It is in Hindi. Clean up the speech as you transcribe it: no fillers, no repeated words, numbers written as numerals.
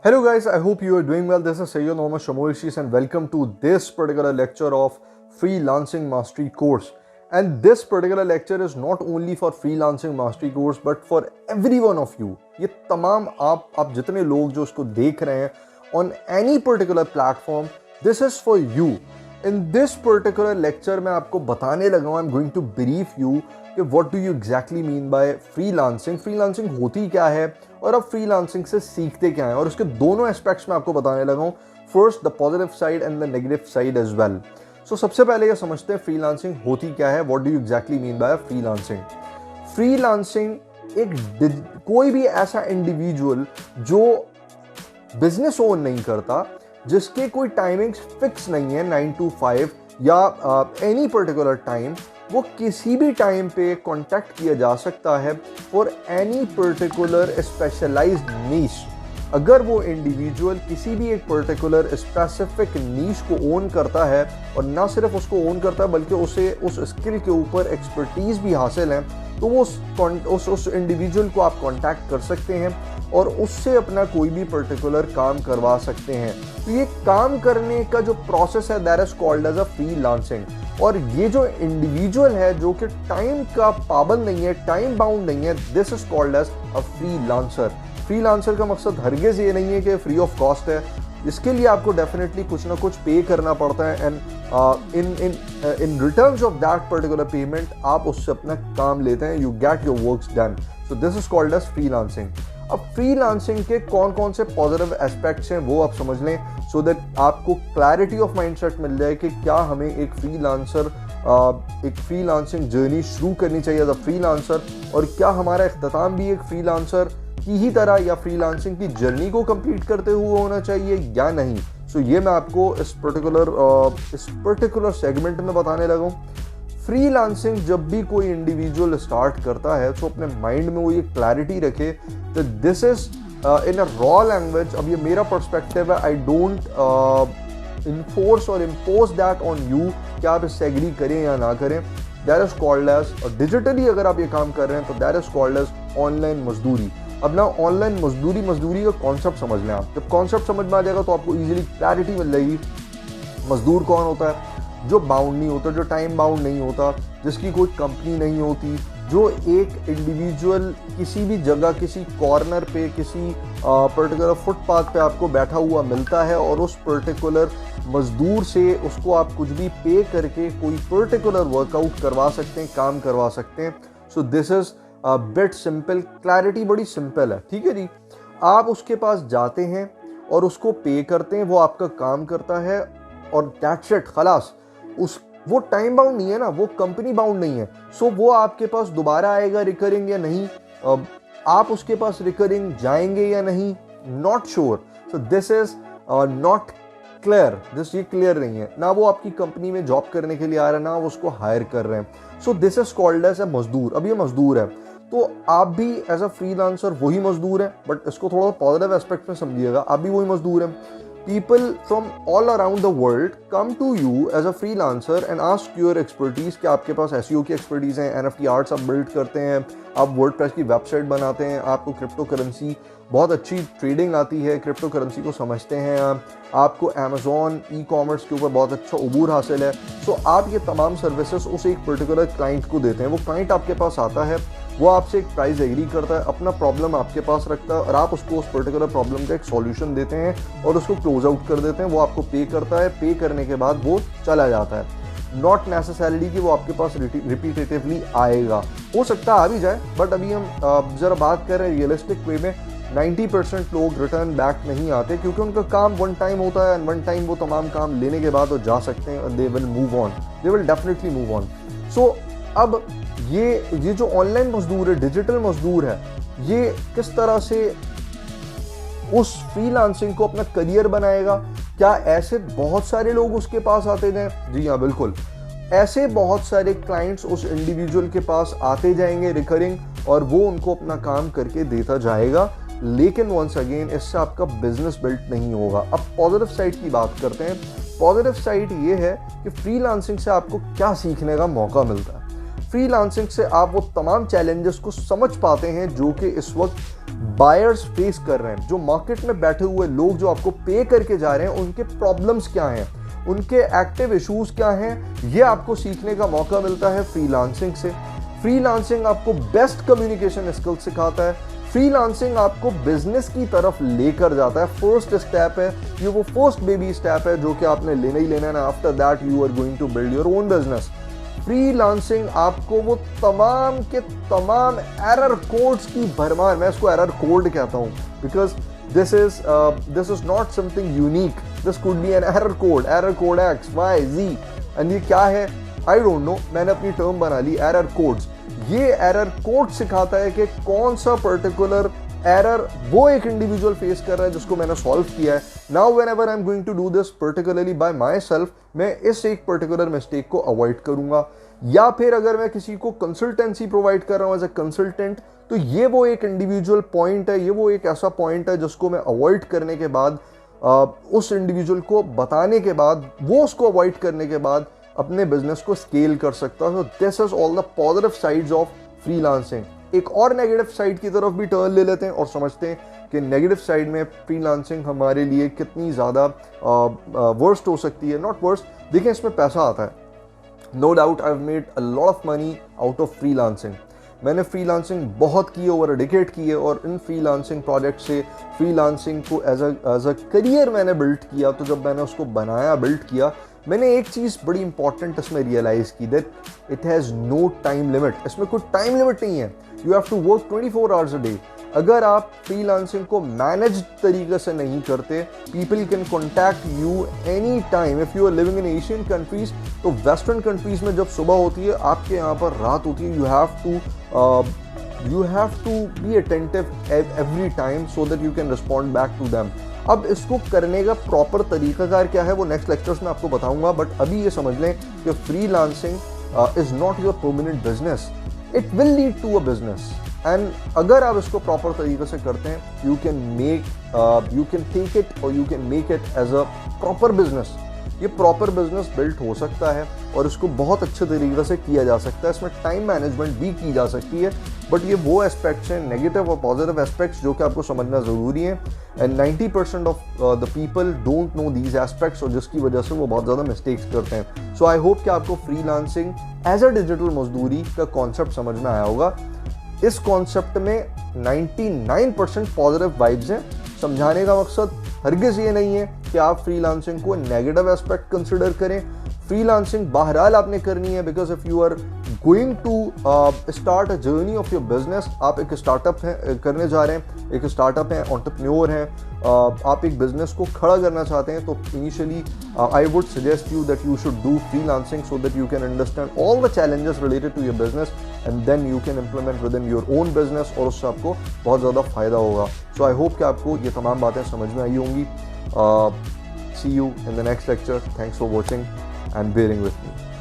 Hello guys, I hope you are doing well. This is Sayyid Mohammad Shamol Shees and welcome to this particular lecture of Freelancing Mastery course. And this particular lecture is not only for Freelancing Mastery course but for every one of you. ये तमाम आप जितने लोग जो उसको देख रहे हैं on any particular platform, this is for you. In this particular lecture मैं आपको बताने लगा हूँ, I'm going to brief you कि what do you exactly mean by freelancing, freelancing होती क्या है और आप freelancing से सीखते क्या हैं, और उसके दोनों एस्पेक्ट्स में आपको बताने लगा हूँ. First the positive side and the negative side as well. So सबसे पहले ये समझते हैं फ्रीलांसिंग होती क्या है. What do you exactly mean by freelancing. Freelancing कोई भी ऐसा इंडिविजुअल जो बिजनेस ओन नहीं करता, जिसके कोई टाइमिंग्स फिक्स नहीं है 9 to 5 या एनी पर्टिकुलर टाइम, वो किसी भी टाइम पे कांटेक्ट किया जा सकता है फॉर एनी पर्टिकुलर स्पेशलाइज्ड नीश. अगर वो इंडिविजुअल किसी भी एक पर्टिकुलर स्पेसिफिक नीश को ओन करता है, और ना सिर्फ उसको ओन करता है बल्कि उसे उस स्किल के ऊपर एक्सपर्टीज भी हासिल है, तो वो उस इंडिविजुअल को आप कांटेक्ट कर सकते हैं और उससे अपना कोई भी पर्टिकुलर काम करवा सकते हैं. तो ये काम करने का जो प्रोसेस है that is called as a freelancing. और ये जो इंडिविजुअल है जो कि टाइम का पाबंद नहीं है, टाइम बाउंड नहीं है, this is called as a freelancer. Freelancer का मकसद हरगिज़ ये नहीं है कि फ्री ऑफ कॉस्ट है. इसके लिए आपको डेफिनेटली कुछ ना कुछ पे करना पड़ता है, and in returns of that particular payment आप उससे अपना काम लेते हैं. You get your works done. So this is called as freelancing. अब फ्रीलांसिंग के कौन कौन से पॉजिटिव एस्पेक्ट्स हैं वो आप समझ लें, सो दैट आपको क्लैरिटी ऑफ माइंडसेट मिल जाए कि क्या हमें एक फ्रीलांसिंग जर्नी शुरू करनी चाहिए एज अ फ्रीलांसर, और क्या हमारा इख्तिताम भी एक फ्रीलांसर की ही तरह या फ्रीलांसिंग की जर्नी को कंप्लीट करते हुए होना चाहिए या नहीं. सो ये मैं आपको इस पर्टिकुलर सेगमेंट में बताने लगा हूँ. फ्रीलांसिंग जब भी कोई इंडिविजुअल स्टार्ट करता है तो अपने माइंड में वो ये क्लैरिटी रखे कि this is in a raw language. अब ये मेरा पर्सपेक्टिव है, आई डोंट इन्फोर्स और इम्पोज दैट ऑन यू कि आप इससे एग्री करें या ना करें. That is called as digitally अगर आप ये काम कर रहे हैं तो that is called as online मजदूरी. अब ना ऑनलाइन मजदूरी का कॉन्सेप्ट समझ लें आप. जब कॉन्सेप्ट समझ में आ जाएगा तो आपको इजीली क्लैरिटी मिल जाएगी. मजदूर कौन होता है? जो बाउंड नहीं होता, जो टाइम बाउंड नहीं होता, जिसकी कोई कंपनी नहीं होती, जो एक इंडिविजुअल किसी भी जगह, किसी कॉर्नर पे, किसी पर्टिकुलर फुटपाथ पे आपको बैठा हुआ मिलता है, और उस पर्टिकुलर मजदूर से उसको आप कुछ भी पे करके कोई पर्टिकुलर वर्कआउट करवा सकते हैं, काम करवा सकते हैं. So this is bit simple. Clarity बड़ी सिंपल है, ठीक है जी. आप उसके पास जाते हैं और उसको पे करते हैं, वो आपका काम करता है और दैट्स इट, खलास. वो टाइम बाउंड नहीं है ना, वो कंपनी बाउंड नहीं है. सो वो आपके पास दोबारा आएगा रिकरिंग या नहीं, आप उसके पास रिकरिंग जाएंगे या नहीं, not sure. So this is not clear. ये क्लियर नहीं है ना. वो आपकी कंपनी में जॉब करने के लिए आ रहा है, ना वो उसको हायर कर रहे हैं. So this is called as a मजदूर. अब ये मजदूर है तो आप भी एज अ फ्रीलांसर वही मजदूर है, बट इसको थोड़ा पॉजिटिव एस्पेक्ट में समझिएगा. आप भी वही मजदूर हैं. People from all around the world come to you as a freelancer and ask your expertise कि आपके पास SEO की एक्सपर्टीज़ है, NFT आर्ट्स आप बिल्ड करते हैं, आप वर्डप्रेस की वेबसाइट बनाते हैं, आपको क्रिप्टो करेंसी बहुत अच्छी ट्रेडिंग आती है, क्रिप्टो करेंसी को समझते हैं आपको अमेज़ॉन ई कॉमर्स के ऊपर बहुत अच्छा उबूर हासिल है. सो आप ये तमाम सर्विसेज उस एक पर्टिकुलर क्लाइंट को देते हैं. वो क्लाइंट आपके पास आता है, वो आपसे एक प्राइस एग्री करता है, अपना प्रॉब्लम आपके पास रखता है, और आप उसको उस पर्टिकुलर प्रॉब्लम का एक सॉल्यूशन देते हैं और उसको क्लोज आउट कर देते हैं. वो आपको पे करता है, पे करने के बाद वो चला जाता है. नॉट नेसेसरली कि वो आपके पास रिपीटेटिवली आएगा. हो सकता है आ भी जाए, बट अभी हम ज़रा बात कर रहे हैं रियलिस्टिक वे में. 90% लोग रिटर्न बैक नहीं आते क्योंकि उनका काम वन टाइम होता है, एंड वन टाइम वो तमाम काम लेने के बाद वो जा सकते हैं, और they will move on, they will definitely move on. So अब ये जो ऑनलाइन मजदूर है, डिजिटल मजदूर है, ये किस तरह से उस फ्रीलांसिंग को अपना करियर बनाएगा? क्या ऐसे बहुत सारे लोग उसके पास आते जाएं? जी हाँ, बिल्कुल. ऐसे बहुत सारे क्लाइंट्स उस इंडिविजुअल के पास आते जाएंगे रिकरिंग, और वो उनको अपना काम करके देता जाएगा. लेकिन वंस अगेन इससे आपका बिजनेस बिल्ट नहीं होगा. अब पॉजिटिव साइड की बात करते हैं. पॉजिटिव साइड ये है कि फ्रीलांसिंग से आपको क्या सीखने का मौका मिलता है. फ्रीलांसिंग से आप वो तमाम चैलेंजेस को समझ पाते हैं जो कि इस वक्त बायर्स फेस कर रहे हैं, जो मार्केट में बैठे हुए लोग जो आपको पे करके जा रहे हैं, उनके प्रॉब्लम्स क्या हैं, उनके एक्टिव इश्यूज क्या हैं, ये आपको सीखने का मौका मिलता है फ्रीलांसिंग से। फ्रीलांसिंग आपको बेस्ट कम्युनिकेशन स्किल सिखाता है। फ्रीलांसिंग आपको बिजनेस की तरफ लेकर जाता है। फर्स्ट स्टेप है ये, वो फर्स्ट बेबी स्टेप है जो कि आपने लेना ही लेना है ना। After that you are going to build your own business. Freelancing आपको वो तमाम के तमाम एरर कोड्स की भरमार, मैं इसको एरर कोड कहता हूँ because this is not something unique, this could be an error code X Y Z, and ये क्या है आई डोंट नो, मैंने अपनी टर्म बना ली एरर कोड्स। ये एरर कोड सिखाता है कि कौन सा पर्टिकुलर एरर वो एक इंडिविजुअल फेस कर रहा है जिसको मैंने सॉल्व किया है। Now whenever I am going to do this particularly by myself, मैं इस एक पर्टिकुलर मिस्टेक को अवॉइड करूंगा। या फिर अगर मैं किसी को कंसल्टेंसी प्रोवाइड कर रहा हूँ एज ए कंसल्टेंट, तो ये वो एक इंडिविजुअल पॉइंट है, ये वो एक ऐसा पॉइंट है जिसको मैं अवॉइड करने के बाद, उस इंडिविजुअल को बताने के बाद, वो उसको अवॉइड करने के बाद अपने बिजनेस को स्केल कर सकता है। This is all the positive sides of freelancing. एक और नेगेटिव साइड की तरफ भी टर्न ले लेते हैं और समझते हैं कि नेगेटिव साइड में फ्रीलांसिंग हमारे लिए कितनी ज़्यादा वर्स्ट हो सकती है। नॉट वर्स्ट, देखिए इसमें पैसा आता है, no doubt I have made a lot of money out of freelancing. मैंने फ्रीलांसिंग बहुत की है, ओवर अ डिकेड की है, और इन फ्रीलांसिंग प्रोजेक्ट से फ्रीलांसिंग को एज अ करियर मैंने बिल्ड किया। तो जब मैंने उसको बनाया, बिल्ड किया, मैंने एक चीज़ बड़ी इंपॉर्टेंट इसमें रियलाइज़ की, that it has no time limit. इसमें कोई टाइम लिमिट नहीं है, you have to work 24 hours a day. अगर आप फ्रीलांसिंग को मैनेज तरीके से नहीं करते, people can contact you any time. If you are living in Asian countries, तो वेस्टर्न कंट्रीज में जब सुबह होती है, आपके यहाँ पर रात होती है, you have to be attentive every time so that you can respond back to them. अब इसको करने का प्रॉपर तरीकाकार क्या है वो नेक्स्ट लेक्चर्स में आपको बताऊंगा, बट अभी ये समझ लें कि freelancing is not your permanent business, it will lead to a business. And अगर आप इसको प्रॉपर तरीके से करते हैं, यू कैन टेक इट और you can make it as a proper business. ये प्रॉपर बिजनेस बिल्ट हो सकता है और इसको बहुत अच्छे तरीके से किया जा सकता है। इसमें टाइम मैनेजमेंट भी की जा सकती है, बट ये वो एस्पेक्ट्स हैं, नेगेटिव और पॉजिटिव एस्पेक्ट्स, जो कि आपको समझना ज़रूरी है। And 90% of the people don't know these aspects, और जिसकी वजह से वो बहुत ज़्यादा मिस्टेक्स करते हैं। सो आई होप कि आपको फ्रीलांसिंग एज अ डिजिटल मजदूरी का कॉन्सेप्ट समझ में आया होगा। इस कॉन्सेप्ट में 99% पॉजिटिव वाइब्स हैं। समझाने का मकसद हरगिज़ ये नहीं है कि आप फ्रीलांसिंग को नेगेटिव एस्पेक्ट कंसिडर करें। फ्रीलांसिंग बहरहाल आपने करनी है, because if you are going to start a journey of your business, आप एक स्टार्टअप करने जा रहे हैं, एक स्टार्टअप हैं, एंटरप्रेन्योर हैं, आप एक बिजनेस को खड़ा करना चाहते हैं, तो initially I would suggest you that you should do freelancing so that you can understand all the challenges related to your business, and then you can implement within your own business, और उससे आपको बहुत ज़्यादा फ़ायदा होगा। सो आई होप कि आपको ये तमाम बातें समझ में आई होंगी। See you in the next lecture. Thanks for watching and bearing with me.